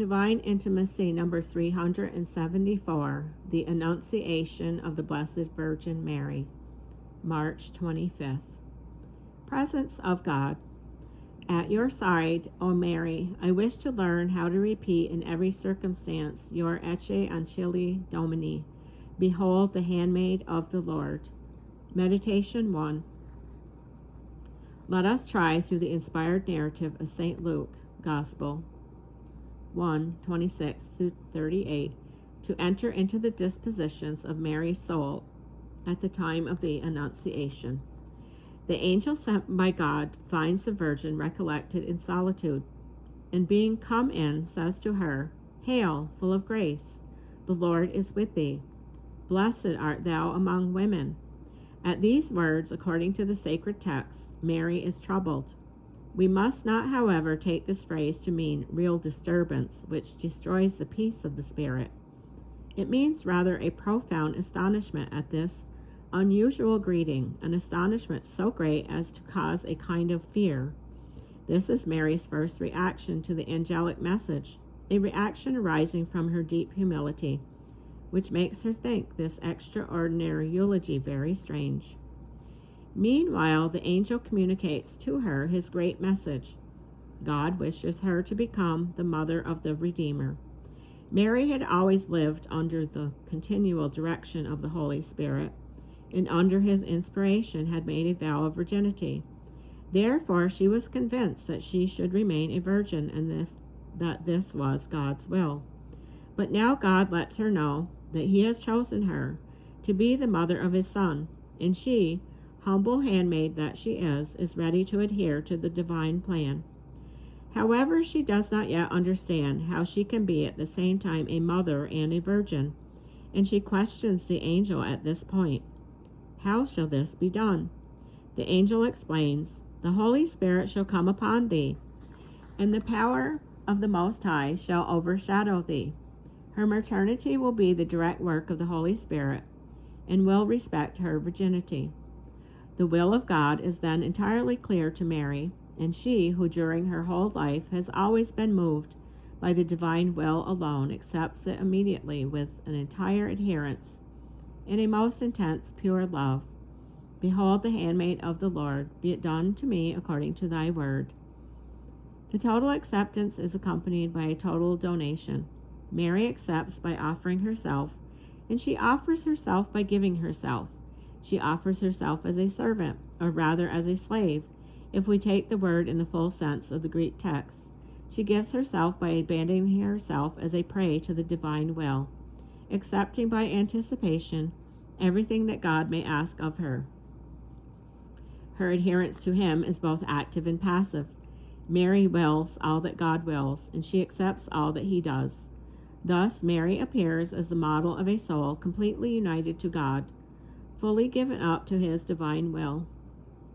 Divine Intimacy number 374, the Annunciation of the Blessed Virgin Mary, March 25th. Presence of God. At your side, O Mary, I wish to learn how to repeat in every circumstance your Ecce Ancilli Domini, behold the handmaid of the Lord. Meditation 1. Let us try through the inspired narrative of St. Luke, Gospel 1:26-38, to enter into the dispositions of Mary's soul at the time of the Annunciation. The angel sent by God finds the Virgin recollected in solitude, and being come in, says to her, Hail, full of grace, the Lord is with thee. Blessed art thou among women. At these words, according to the sacred text, Mary is troubled. We must not, however, take this phrase to mean real disturbance, which destroys the peace of the spirit. It means rather a profound astonishment at this unusual greeting, an astonishment so great as to cause a kind of fear. This is Mary's first reaction to the angelic message, a reaction arising from her deep humility, which makes her think this extraordinary eulogy very strange. Meanwhile, the angel communicates to her his great message. God wishes her to become the mother of the Redeemer. Mary had always lived under the continual direction of the Holy Spirit, and under his inspiration had made a vow of virginity. Therefore, she was convinced that she should remain a virgin, and that this was God's will. But now God lets her know that he has chosen her to be the mother of his Son, and she, humble handmaid that she is ready to adhere to the divine plan. However, she does not yet understand how she can be at the same time a mother and a virgin, and she questions the angel at this point. How shall this be done? The angel explains, The Holy Spirit shall come upon thee, and the power of the Most High shall overshadow thee. Her maternity will be the direct work of the Holy Spirit, and will respect her virginity. The will of God is then entirely clear to Mary, and she, who during her whole life has always been moved by the divine will alone, accepts it immediately with an entire adherence and a most intense, pure love. Behold the handmaid of the Lord, be it done to me according to thy word. The total acceptance is accompanied by a total donation. Mary accepts by offering herself, and she offers herself by giving herself. She offers herself as a servant, or rather as a slave, if we take the word in the full sense of the Greek text. She gives herself by abandoning herself as a prey to the divine will, accepting by anticipation everything that God may ask of her. Her adherence to him is both active and passive. Mary wills all that God wills, and she accepts all that he does. Thus, Mary appears as the model of a soul completely united to God, fully given up to his divine will.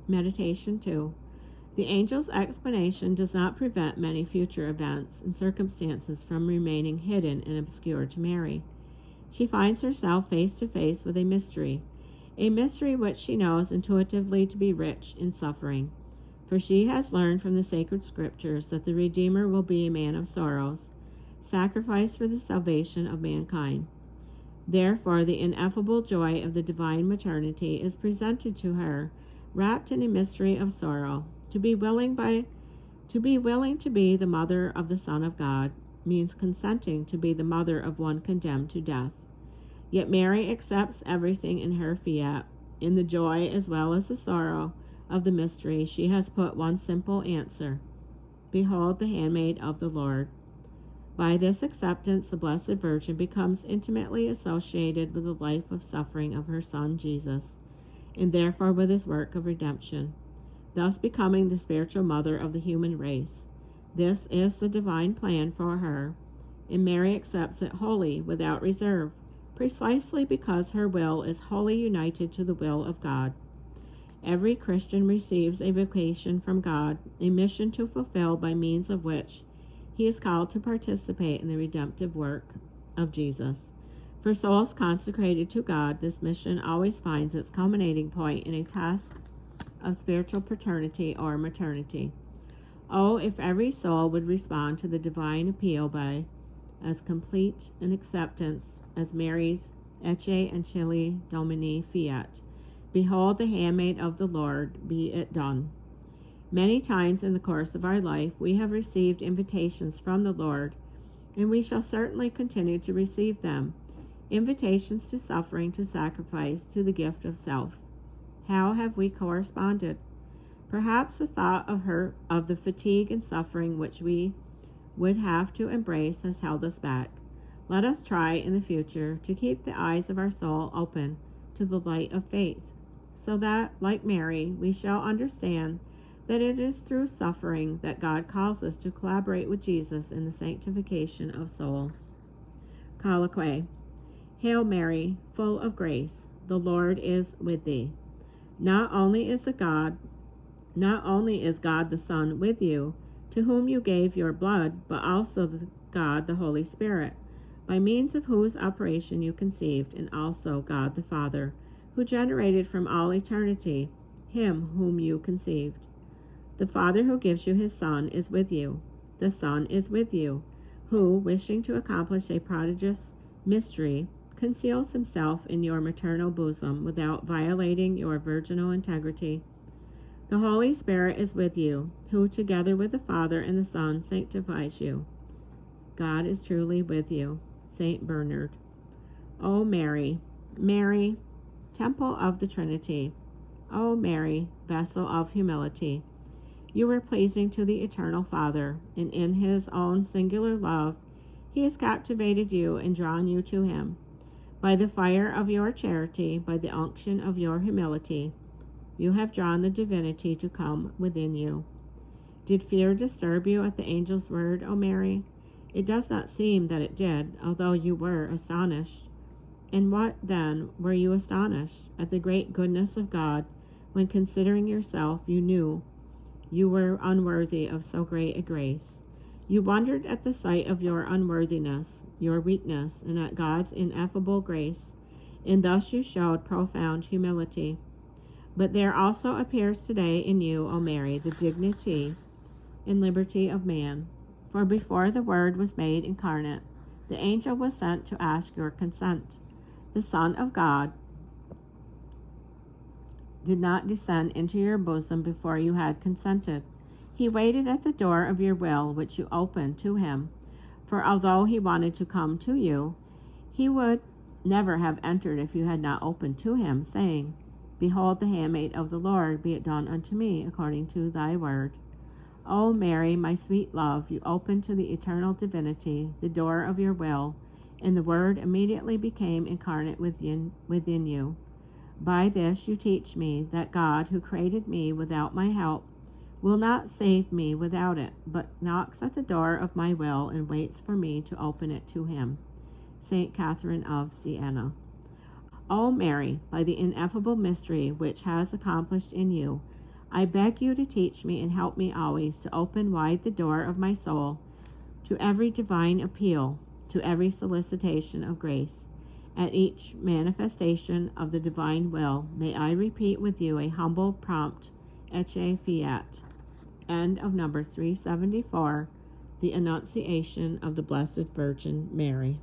Meditation 2. The angel's explanation does not prevent many future events and circumstances from remaining hidden and obscure to Mary. She finds herself face to face with a mystery which she knows intuitively to be rich in suffering, for she has learned from the sacred scriptures that the Redeemer will be a man of sorrows, sacrificed for the salvation of mankind. Therefore, the ineffable joy of the divine maternity is presented to her, wrapped in a mystery of sorrow. To be willing to be the mother of the Son of God means consenting to be the mother of one condemned to death. Yet Mary accepts everything in her fiat. In the joy as well as the sorrow of the mystery, she has put one simple answer: Behold the handmaid of the Lord. By this acceptance, the Blessed Virgin becomes intimately associated with the life of suffering of her Son Jesus, and therefore with his work of redemption, thus becoming the spiritual mother of the human race. This is the divine plan for her, and Mary accepts it wholly, without reserve, precisely because her will is wholly united to the will of God. Every Christian receives a vocation from God, a mission to fulfill by means of which he is called to participate in the redemptive work of Jesus. For souls consecrated to God, this mission always finds its culminating point in a task of spiritual paternity or maternity. Oh, if every soul would respond to the divine appeal by as complete an acceptance as Mary's Ecce Ancilli Domini Fiat. Behold the handmaid of the Lord, be it done. Many times in the course of our life we have received invitations from the Lord, and we shall certainly continue to receive them. Invitations to suffering, to sacrifice, to the gift of self. How have we corresponded? Perhaps the thought of the fatigue and suffering which we would have to embrace has held us back. Let us try in the future to keep the eyes of our soul open to the light of faith, so that, like Mary, we shall understand that it is through suffering that God calls us to collaborate with Jesus in the sanctification of souls. Colloquy. Hail Mary, full of grace, the Lord is with thee. Not only is God the Son with you, to whom you gave your blood, but also God the Holy Spirit, by means of whose operation you conceived, and also God the Father, who generated from all eternity him whom you conceived. The Father who gives you his Son is with you. The Son is with you, who, wishing to accomplish a prodigious mystery, conceals himself in your maternal bosom without violating your virginal integrity. The Holy Spirit is with you, who together with the Father and the Son sanctifies you. God is truly with you. St. Bernard. O Mary, Mary, Temple of the Trinity. O Mary, Vessel of humility. You were pleasing to the Eternal Father, and in his own singular love he has captivated you and drawn you to him. By the fire of your charity, by the unction of your humility, you have drawn the divinity to come within you. Did fear disturb you at the angel's word, O Mary? It does not seem that it did, although you were astonished. And what, then, were you astonished? At the great goodness of God, when considering yourself you knew you were unworthy of so great a grace. You wondered at the sight of your unworthiness, your weakness, and at God's ineffable grace, and thus you showed profound humility. But there also appears today in you, O Mary, the dignity and liberty of man. For before the Word was made incarnate, the angel was sent to ask your consent. The Son of God did not descend into your bosom before you had consented. He waited at the door of your will, which you opened to him. For although he wanted to come to you, he would never have entered if you had not opened to him, saying, Behold the handmaid of the Lord, be it done unto me according to thy word. O Mary, my sweet love, you opened to the eternal divinity the door of your will, and the Word immediately became incarnate within you. By this you teach me that God, who created me without my help, will not save me without it, but knocks at the door of my will and waits for me to open it to him. St. Catherine of Siena. O Mary, by the ineffable mystery which has accomplished in you, I beg you to teach me and help me always to open wide the door of my soul to every divine appeal, to every solicitation of grace. At each manifestation of the divine will, may I repeat with you a humble, prompt Ecce Fiat. End of number 374, The Annunciation of the Blessed Virgin Mary.